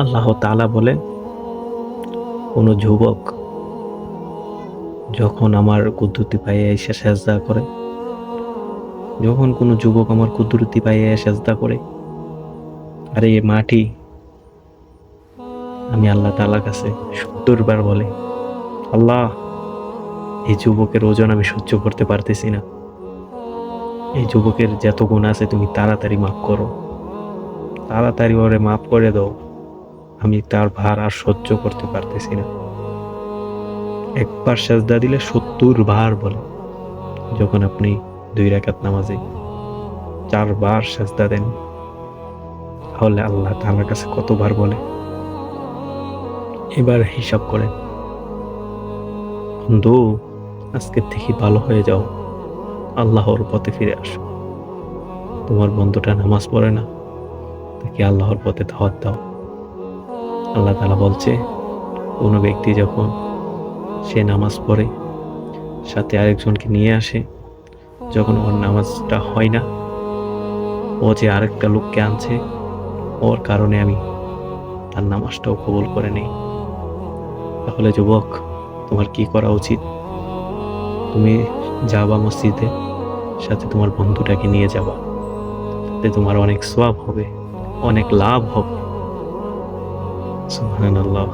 আল্লাহ তাআলা বলেন, কোনো যুবক যখন আমার কুদরতি পায়ে এসে সেজদা করে, যখন কোনো যুবক আমার কুদরতি পায়ে সেজদা করে, আরে এ মাটি আমি আল্লাহ তাআলার কাছে ৭০ বার বলে, আল্লাহ এই যুবকের ওজন আমি সহ্য করতে পারতেছি না, এই যুবকের যত গুনাহ আছে তুমি তাড়াতাড়ি মাফ করো, তাড়াতাড়ি ওরে মাফ করে দাও, আমি তার ভার আর সহ্য করতে পারতেছি না। একবার সেজদা দিলে ৭০ বার বলে। যখন আপনি ২ রাকাত নামাজে ৪ বার সেজদা দেন, তাহলে আল্লাহ তাআলার কাছে কতবার বলে? এবার হিসাব করেন। বন্ধু, আজকের থেকে ভালো হয়ে যাও, আল্লাহর পথে ফিরে আসো। তোমার বন্ধুটা নামাজ পড়ে না, তাকে আল্লাহর পথে দাওয়াত দাও। আল্লাহ তাআলা বলছে, কোনো ব্যক্তি যখন সে নামাজ পড়ে, সাথে আরেকজনকে নিয়ে আসে, যখন ওর নামাজটা হয় না, ও যে আরেকটা লোককে আনছে, ওর কারণে আমি তার নামাজটাও কবুল করে নেই। তাহলে যুবক, তোমার কি করা উচিত? তুমি যাবা মসজিদে, সাথে তোমার বন্ধুটাকে নিয়ে যাবা, তাতে তোমার অনেক সওয়াব হবে, অনেক লাভ হবে। সুবহানাল্লাহ।